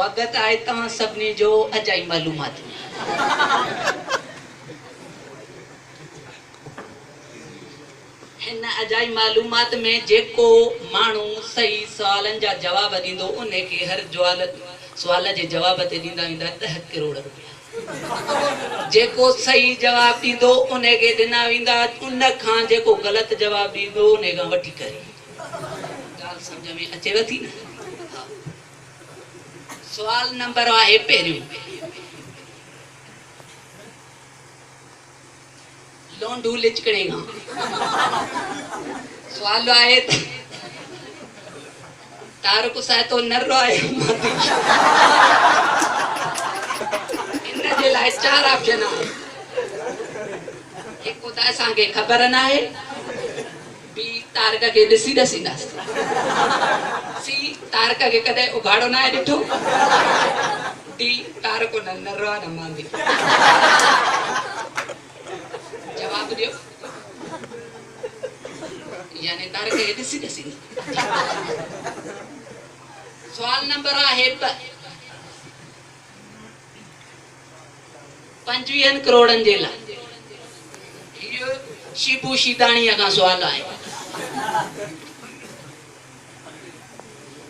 स्वागत है तव्हां सभिनी जो अजाई मालूमात में। हिन अजाई मालूमात में जेको माण्हू सही सवालनि जा जवाब ॾींदो उनखे हर सवाल जे जवाब ते ॾींदा वेंदा 10 करोड़ रुपया। जेको सही जवाब ॾींदो उनखे ॾिना वेंदा उन खां जेको ग़लति जवाब ॾींदो उन खां वठी करे। ॻाल्हि सम्झ में अचेव थी न? सवाल नंबर आहे पहिरियों, लोंडू लिचकणे खां सवाल आहे तारक साहितो नरो आहे इन जे लाइ 4 ऑप्शन आहे। हिकु त असांखे ख़बर न आहे, बी तारक खे ॾिसी ॾसींदासीं, सी तारक खे कॾहिं उघाड़ो न आहे ॾिठो, डी तारक न नरो आहे न मांदी। जवाब दियो, यानी तारक खे ॾिसी ॾसींदा। सवाल नंबर आहे 25 करोड़नि जे लाइ। इहो शिबू शीदाणीअ खां सवाल आहे।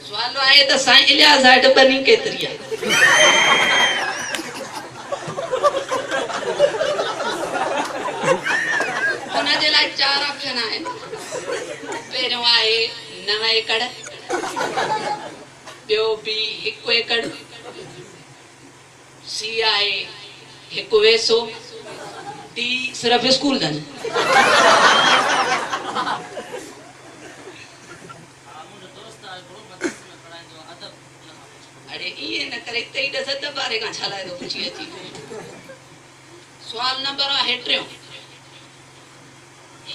सवाल आहे त साईं इलियास हेठ बनी केतिरी आहे? उन जे लाइ 4 ऑप्शन आहिनि। पहिरियों आहे 9 एकड़, ॿियो बी 1 एकड़, सी आहे 1 वेसो, डी सिर्फ स्कूल दन। अरे ये न करे तई दस बारे का छलाए दो पूछी अची। सवाल नंबर आहे 3।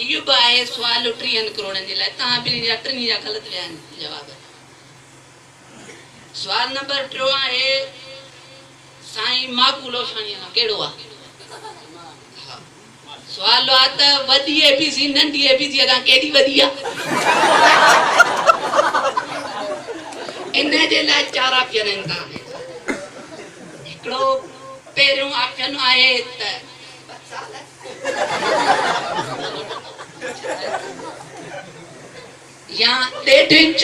इहो बि आहे सवाल 30 करोड़नि जे लाइ। तव्हां ॿिन्ही जा ग़लति विया आहिनि जवाब। सवाल नंबर 3 आहे साईं माकूलो शाणीअ खां कहिड़ो आहे? सवाल आहे त वॾी एबीसी नंढी एबीसी खां केॾी वॾी आहे? इन जे लाइ 4 ऑप्शन आहिनि। तव्हां हिकिड़ो पहिरियों ऑप्शन आहे त या 1.5 इंच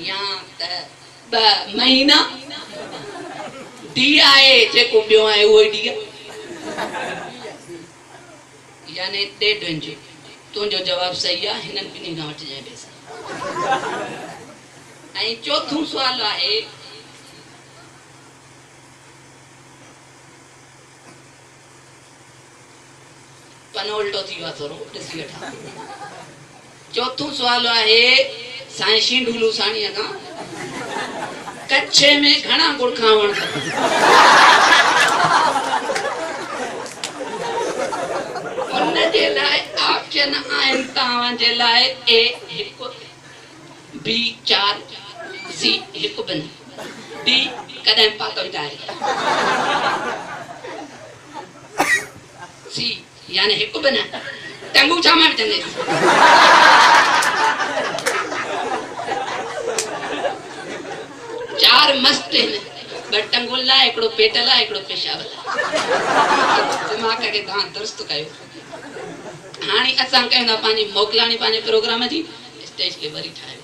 या त 2 महीना, डी आहे जेको ॿियो आहे उहो ई डी यानी 1.5 इंच। तुंहिंजो जवाब सही आहे। हिननि ॿिन्ही खां वठिजांइ पैसा। ऐं चौथों सवाल आहे पनो उल्टो थी वियो आहे थोरो, ॾिसी वठां। चौथों सवाल आहे साईं शींडूलू साणीअ खां कच्छ में घणा गुड़ खावण खपनि? उन जे लाइ ऑप्शन आहिनि तव्हां जे लाइ ए 1, बी 4, सी 1 बन, डी कॾहिं पातो ई आहे, सी यानी 1 बन। टंगू छा में विझंदे? 4 मस्त आहिनि, 2 टंगुनि लाइ, हिकिड़ो पेट लाइ, हिकिड़ो पेशाब लाइ। दिमाग़ खे तव्हां दुरुस्त कयो। हाणे असां कयूं था पंहिंजी मोकलाणी पंहिंजे प्रोग्राम जी स्टेज ते वरी ठाहियो।